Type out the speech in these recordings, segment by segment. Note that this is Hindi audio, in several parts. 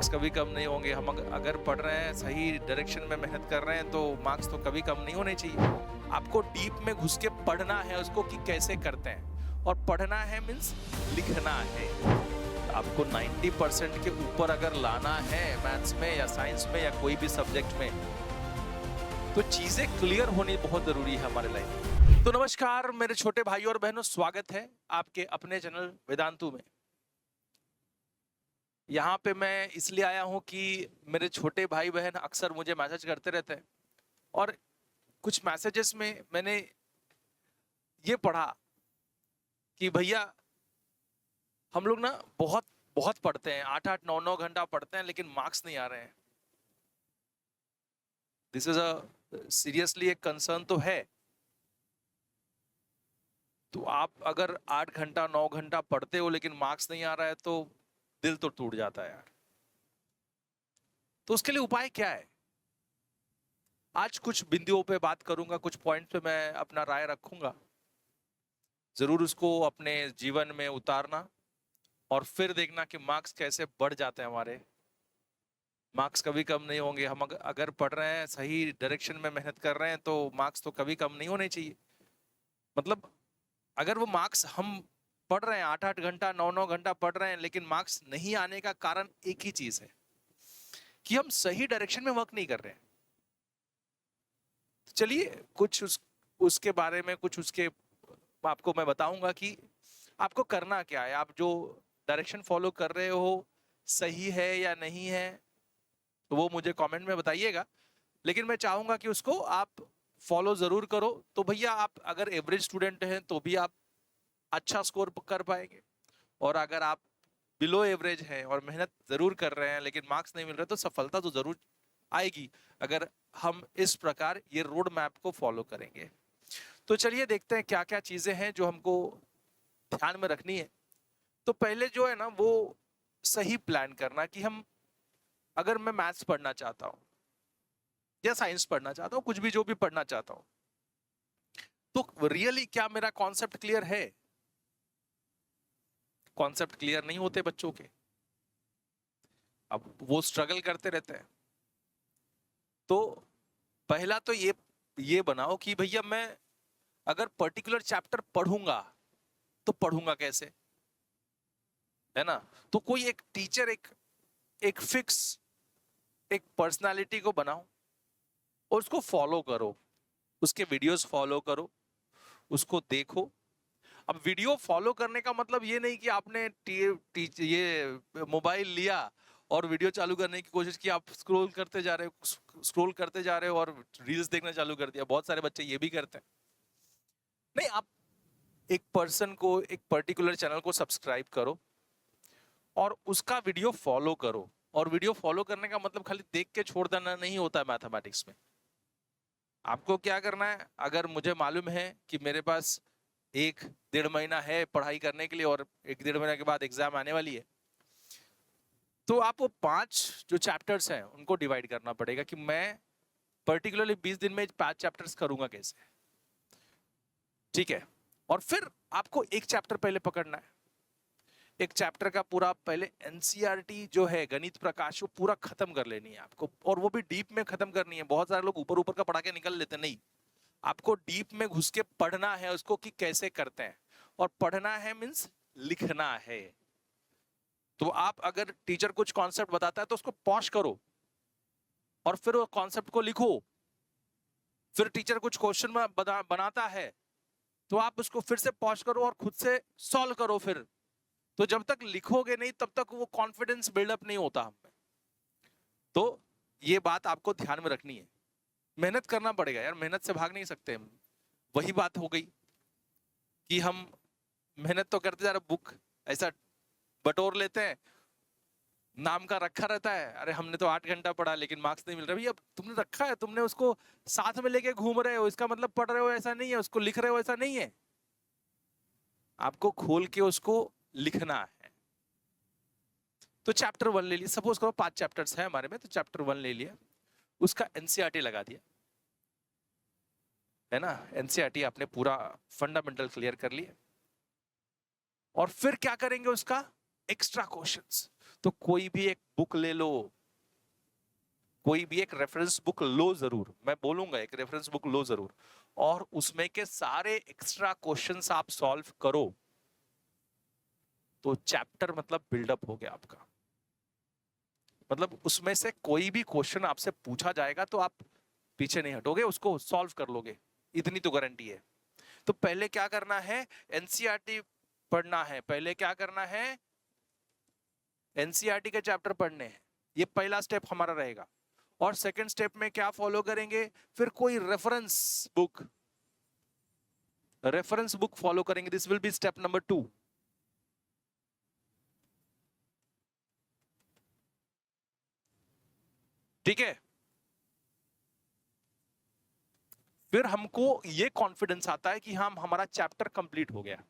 मार्क्स कभी कम नहीं होंगे। हम अगर पढ़ रहे हैं, सही डायरेक्शन में मेहनत कर रहे हैं, तो मार्क्स तो कभी कम नहीं होने चाहिए। आपको डीप में घुस के पढ़ना है उसको कि कैसे करते हैं, और पढ़ना है मीन्स लिखना है। आपको 90% के ऊपर अगर लाना है मैथ्स में या साइंस में या कोई भी सब्जेक्ट में, तो चीजें क्लियर होनी बहुत जरूरी है हमारे लाइफ में। तो नमस्कार मेरे छोटे भाई और बहनों, स्वागत है आपके अपने चैनल वेदांतु में। यहाँ पे मैं इसलिए आया हूँ कि मेरे छोटे भाई बहन अक्सर मुझे मैसेज करते रहते हैं, और कुछ मैसेजेस में मैंने ये पढ़ा कि भैया हम लोग ना बहुत बहुत पढ़ते हैं, 8-8 9-9 घंटा पढ़ते हैं, लेकिन मार्क्स नहीं आ रहे हैं। दिस इज अ सीरियसली एक कंसर्न तो है। तो आप अगर 8 घंटा 9 घंटा पढ़ते हो लेकिन मार्क्स नहीं आ रहा है, तो दिल तो टूट जाता है यार। तो उसके लिए उपाय क्या है? आज कुछ बिंदुओं पे बात करूंगा, कुछ पॉइंट पे मैं अपना राय रखूंगा। जरूर उसको अपने जीवन में उतारना और फिर देखना कि मार्क्स कैसे बढ़ जाते हैं हमारे। मार्क्स कभी कम नहीं होंगे। हम अगर पढ़ रहे हैं, सही डायरेक्शन में मेहनत कर रहे हैं, तो मार्क्स तो कभी कम नहीं होने चाहिए। मतलब अगर वो मार्क्स हम पढ़ रहे हैं 8-8 घंटा 9-9 घंटा पढ़ रहे हैं, लेकिन मार्क्स नहीं आने का कारण एक ही चीज है कि हम सही डायरेक्शन में वर्क नहीं कर रहे हैं। चलिए कुछ उसके बारे में कुछ उसके आपको मैं बताऊंगा कि आपको करना क्या है। आप जो डायरेक्शन फॉलो कर रहे हो सही है या नहीं है, तो वो मुझे कमेंट में बताइएगा। लेकिन मैं चाहूंगा कि उसको आप फॉलो जरूर करो। तो भैया आप अगर एवरेज स्टूडेंट हैं तो भी आप अच्छा स्कोर कर पाएंगे, और अगर आप बिलो एवरेज हैं और मेहनत जरूर कर रहे हैं लेकिन मार्क्स नहीं मिल रहे, तो सफलता तो जरूर आएगी अगर हम इस प्रकार ये रोड मैप को फॉलो करेंगे। तो चलिए देखते हैं क्या क्या चीजें हैं जो हमको ध्यान में रखनी है। तो पहले जो है ना, वो सही प्लान करना कि हम, अगर मैं मैथ्स पढ़ना चाहता हूं या साइंस पढ़ना चाहता हूं, कुछ भी जो भी पढ़ना चाहता हूं, तो रियली क्या मेरा कॉन्सेप्ट क्लियर है? कॉन्सेप्ट क्लियर नहीं होते बच्चों के, अब वो स्ट्रगल करते रहते हैं। तो पहला तो ये बनाओ कि भैया मैं अगर पर्टिकुलर चैप्टर पढ़ूंगा तो पढ़ूंगा कैसे, है ना? तो कोई एक टीचर, एक फिक्स एक पर्सनालिटी को बनाओ और उसको फॉलो करो, उसके वीडियोस फॉलो करो, उसको देखो। अब वीडियो फॉलो करने का मतलब ये नहीं कि आपने ये मोबाइल लिया और वीडियो चालू करने की कोशिश की, आप स्क्रॉल करते जा रहे हो और रील्स देखना चालू कर दिया। बहुत सारे बच्चे ये भी करते हैं। नहीं, आप एक पर्सन को, एक पर्टिकुलर चैनल को सब्सक्राइब करो और उसका वीडियो फॉलो करो। और वीडियो फॉलो करने का मतलब खाली देख के छोड़ देना नहीं होता है मैथमेटिक्स में। आपको क्या करना है, अगर मुझे मालूम है कि मेरे पास 1-1.5 महीना है पढ़ाई करने के लिए और 1-1.5 महीने के बाद एग्जाम आने वाली है, तो आप वो 5 जो चैप्टर्स हैं उनको डिवाइड करना पड़ेगा कि मैं पर्टिकुलरली 20 दिन में 5 चैप्टर्स करूंगा कैसे। ठीक है? और फिर आपको एक चैप्टर पहले पकड़ना है। एक चैप्टर का पूरा पहले एनसीईआरटी जो है गणित प्रकाश, वो पूरा खत्म कर लेनी है आपको, और वो भी डीप में खत्म करनी है। बहुत सारे लोग ऊपर ऊपर का पढ़ा के निकल लेते, नहीं, आपको डीप में घुस के पढ़ना है उसको कि कैसे करते हैं। और पढ़ना है मीन्स लिखना है। तो आप अगर टीचर कुछ कॉन्सेप्ट बताता है तो उसको पॉज करो और फिर वो कॉन्सेप्ट को लिखो। फिर टीचर कुछ क्वेश्चन में बनाता है तो आप उसको फिर से पॉज करो और खुद से सॉल्व करो। फिर तो जब तक लिखोगे नहीं तब तक वो कॉन्फिडेंस बिल्डअप नहीं होता हम में। तो ये बात आपको ध्यान में रखनी है। मेहनत करना पड़ेगा यार, मेहनत से भाग नहीं सकते हम। वही बात हो गई कि हम मेहनत तो करते जा रहे, बुक ऐसा बटोर लेते हैं, नाम का रखा रहता है, अरे हमने तो 8 घंटा पढ़ा लेकिन मार्क्स नहीं मिल रहा। भैया तुमने रखा है, तुमने उसको साथ में लेके घूम रहे हो, इसका मतलब पढ़ रहे हो ऐसा नहीं है, उसको लिख रहे हो ऐसा नहीं है। आपको खोल के उसको लिखना है। तो चैप्टर 1 ले लिया, सपोज करो 5 चैप्टर्स है हमारे में, तो चैप्टर 1 ले लिया, उसका एनसीईआरटी लगा दिया, है ना? एनसीईआरटी आपने पूरा फंडामेंटल क्लियर कर लिया। और फिर क्या करेंगे, उसका एक्स्ट्रा क्वेश्चंस। तो कोई भी एक बुक ले लो, कोई भी एक रेफरेंस बुक लो जरूर, मैं बोलूंगा एक रेफरेंस बुक लो जरूर, और उसमें के सारे एक्स्ट्रा क्वेश्चंस आप सॉल्व करो, तो चैप्टर मतलब बिल्डअप हो गया आपका। मतलब उसमें से कोई भी क्वेश्चन आपसे पूछा जाएगा तो आप पीछे नहीं हटोगे, उसको सॉल्व कर लोगे, इतनी तो गारंटी है। तो पहले क्या करना है, एनसीईआरटी पढ़ना है, पहले क्या करना है, एनसीईआरटी के चैप्टर पढ़ने हैं, ये पहला स्टेप हमारा रहेगा। और सेकंड स्टेप में क्या फॉलो करेंगे, फिर कोई रेफरेंस बुक फॉलो करेंगे, this will be step number 2। ठीक है, फिर हमको ये कॉन्फिडेंस आता है कि हम हमारा चैप्टर कंप्लीट हो गया।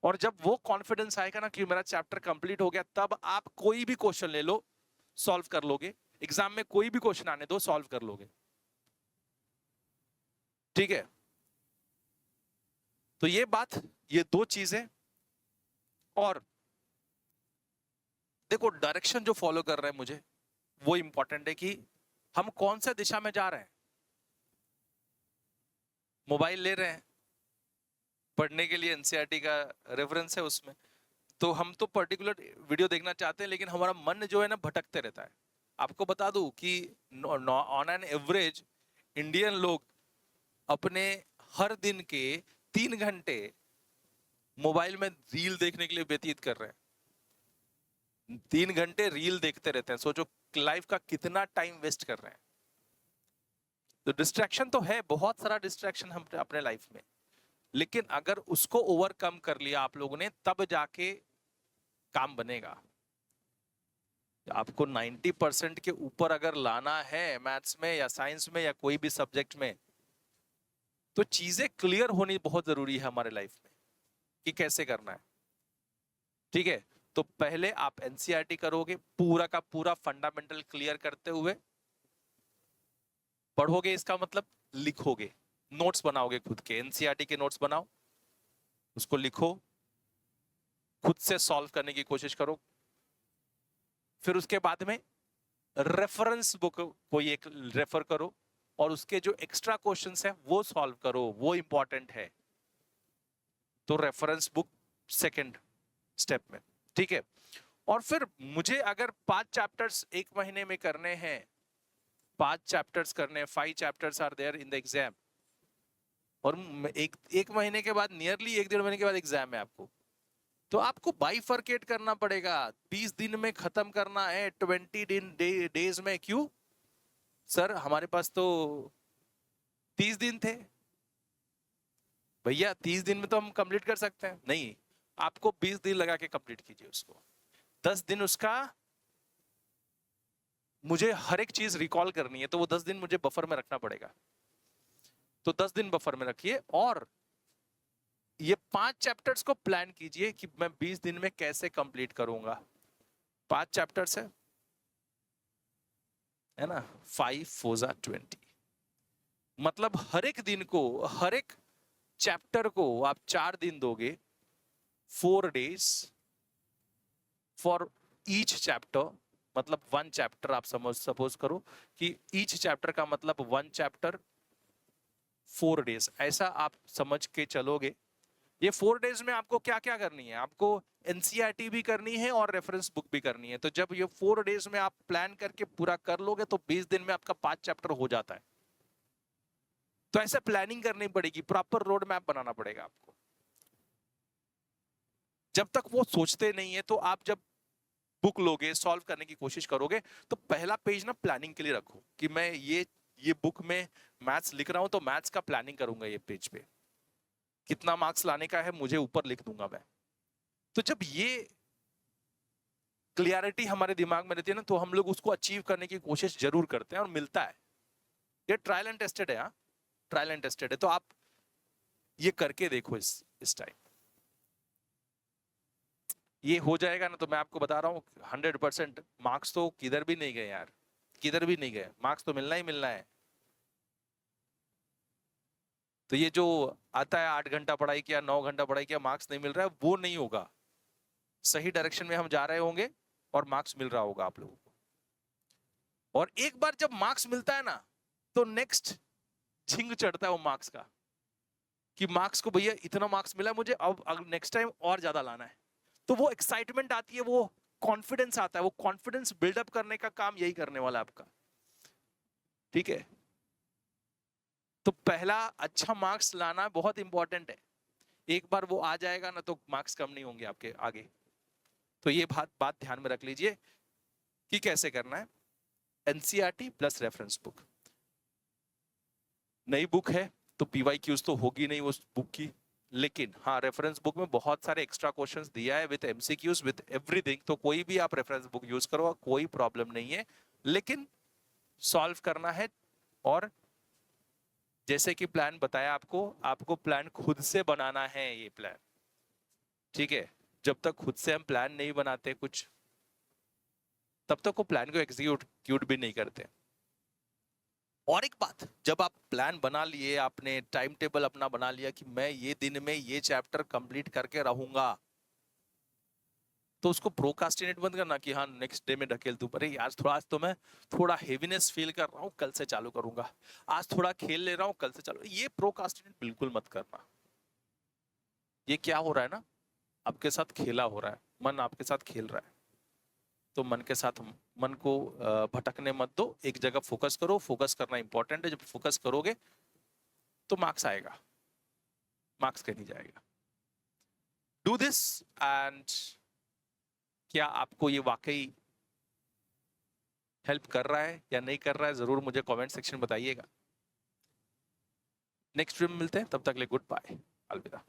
और जब वो कॉन्फिडेंस आएगा ना कि मेरा चैप्टर कंप्लीट हो गया, तब आप कोई भी क्वेश्चन ले लो, सॉल्व कर लोगे। एग्जाम में कोई भी क्वेश्चन आने दो, सॉल्व कर लोगे। ठीक है, तो ये बात, ये दो चीजें। और देखो डायरेक्शन जो फॉलो कर रहे हैं मुझे, वो इंपॉर्टेंट है कि हम कौन सा दिशा में जा रहे हैं। मोबाइल ले रहे हैं पढ़ने के लिए, एनसीईआरटी का रेफरेंस है उसमें, तो हम तो पर्टिकुलर वीडियो देखना चाहते हैं, लेकिन हमारा मन जो है ना भटकते रहता है। आपको बता दूं कि ऑन एन एवरेज इंडियन लोग अपने हर दिन के 3 घंटे मोबाइल में रील देखने के लिए व्यतीत कर रहे हैं। 3 घंटे रील देखते रहते हैं, सोचो लाइफ का कितना टाइम वेस्ट कर रहे हैं। तो डिस्ट्रैक्शन तो है, बहुत सारा डिस्ट्रैक्शन हम अपने लाइफ में, लेकिन अगर उसको ओवरकम कर लिया आप लोगों ने, तब जाके काम बनेगा। आपको 90% के ऊपर अगर लाना है मैथ्स में या साइंस में या कोई भी सब्जेक्ट में, तो चीजें क्लियर होनी बहुत जरूरी है हमारे लाइफ में कि कैसे करना है। ठीक है, तो पहले आप एनसीईआरटी करोगे, पूरा का पूरा फंडामेंटल क्लियर करते हुए पढ़ोगे, इसका मतलब लिखोगे, नोट्स बनाओगे, खुद के एनसीईआरटी के नोट्स बनाओ, उसको लिखो, खुद से सॉल्व करने की कोशिश करो। फिर उसके बाद में रेफरेंस बुक कोई एक रेफर करो, और उसके जो एक्स्ट्रा क्वेश्चंस हैं वो सॉल्व करो, वो इंपॉर्टेंट है। तो रेफरेंस बुक सेकंड स्टेप में। ठीक है, और फिर मुझे अगर 5 चैप्टर्स एक महीने में करने हैं, 5 चैप्टर्स करने हैं, 5 chapters are there in the exam, और एक महीने के बाद, नियरली 1-1.5 महीने के बाद एग्जाम है आपको, तो आपको बाइफरकेट करना पड़ेगा। 20 दिन में खत्म करना है, 20 दिन डेज में। क्यों सर, हमारे पास तो 30 दिन थे। भैया 30 दिन में तो हम कंप्लीट कर सकते हैं, नहीं, आपको 20 दिन लगा के कंप्लीट कीजिए उसको। 10 दिन उसका, मुझे हर एक चीज रिकॉल करनी है, तो वो 10 दिन मुझे बफर में रखना पड़ेगा, तो 10 दिन बफर में रखिए। और ये 5 चैप्टर्स को प्लान कीजिए कि मैं 20 दिन में कैसे कंप्लीट करूंगा। 5 चैप्टर्स है ना, 5 4 20, मतलब हर एक दिन को, हर एक चैप्टर को आप 4 दिन दोगे, 4 days फॉर ईच चैप्टर। मतलब 1 चैप्टर आप सपोज करो कि ईच चैप्टर का मतलब 1 चैप्टर 4 days, ऐसा आप समझ के चलोगे। ये 4 days में आपको क्या क्या करनी है, आपको एनसीईआरटी भी करनी है और रेफरेंस बुक भी करनी है। तो जब ये 4 days में आप प्लान करके पूरा कर लोगे, तो 20 दिन में आपका 5 चैप्टर हो जाता है। तो ऐसे प्लानिंग करनी पड़ेगी, प्रॉपर रोड मैप बनाना पड़ेगा आपको। जब तक वो सोचते नहीं है, तो आप जब बुक लोगे, सॉल्व करने की कोशिश करोगे, तो पहला पेज ना प्लानिंग के लिए रखो कि मैं ये बुक में मैथ्स लिख रहा हूं, तो मैथ्स का प्लानिंग करूंगा ये पेज पे, कितना मार्क्स लाने का है मुझे ऊपर लिख दूंगा मैं। तो जब ये क्लियरिटी हमारे दिमाग में रहती है ना, तो हम लोग उसको अचीव करने की कोशिश जरूर करते हैं और मिलता है। ये ट्रायल एंड टेस्टेड है, हाँ, ट्रायल एंड टेस्टेड है। तो आप ये करके देखो इस टाइम, ये हो जाएगा ना, तो मैं आपको बता रहा हूँ 100% मार्क्स तो किधर भी नहीं गए यार, किधर भी नहीं गए, मार्क्स तो मिलना ही मिलना है। तो ये जो आता है 8 घंटा पढ़ाई किया, 9 घंटा पढ़ाई किया, मार्क्स नहीं मिल रहा है, वो नहीं होगा। सही डायरेक्शन में हम जा रहे होंगे और मार्क्स मिल रहा होगा आप लोगों को। और एक बार जब मार्क्स मिलता है ना, तो नेक्स्ट झिंग चढ़ता है वो मार्क्स का, कि मार्क्स को भैया इतना मार्क्स मिला मुझे, अब नेक्स्ट टाइम और ज्यादा लाना है। तो वो एक्साइटमेंट आती है, वो कॉन्फिडेंस आता है, वो कॉन्फिडेंस बिल्डअप करने का काम यही करने वाला है आपका। ठीक है, तो पहला अच्छा मार्क्स लाना बहुत इंपॉर्टेंट है। एक बार वो आ जाएगा ना, तो मार्क्स कम नहीं होंगे आपके आगे। तो ये बात ध्यान में रख लीजिए कि कैसे करना है। NCERT plus reference book. नई बुक है तो पीवाईक्यूज तो होगी नहीं उस बुक की, लेकिन हाँ रेफरेंस बुक में बहुत सारे एक्स्ट्रा क्वेश्चंस दिया है विद एमसीक्यूज विद एवरीथिंग। तो कोई भी आप रेफरेंस बुक यूज करो, कोई प्रॉब्लम नहीं है, लेकिन सॉल्व करना है। और जैसे कि प्लान बताया आपको, आपको प्लान खुद से बनाना है ये प्लान। ठीक है, जब तक खुद से हम प्लान नहीं बनाते कुछ, तब तक वो प्लान को एग्जीक्यूट भी नहीं करते। और एक बात, जब आप प्लान बना लिए, आपने टाइम टेबल अपना बना लिया कि मैं ये दिन में ये चैप्टर कंप्लीट करके रहूंगा, तो उसको प्रोकास्टिनेट बंद करना कि हाँ नेक्स्ट डे में ढकेल दूं। अरे आज तो मैं थोड़ा हेवीनेस फील कर रहा हूँ, कल से चालू करूंगा। आज थोड़ा खेल ले रहा हूँ, कल से चालू। ये प्रोकास्टिनेट बिल्कुल मत करना। ये क्या हो रहा है ना, आपके साथ खेला हो रहा है, मन आपके साथ खेल रहा है। तो मन के साथ मन को भटकने मत दो, एक जगह फोकस करो। फोकस करना इंपॉर्टेंट है। जब फोकस करोगे तो मार्क्स आएगा, मार्क्स कहीं नहीं जाएगा। डू दिस एंड क्या आपको ये वाकई हेल्प कर रहा है या नहीं कर रहा है, जरूर मुझे कमेंट सेक्शन में बताइएगा। नेक्स्ट वीडियो में मिलते हैं, तब तक के लिए गुड बाय, अलविदा।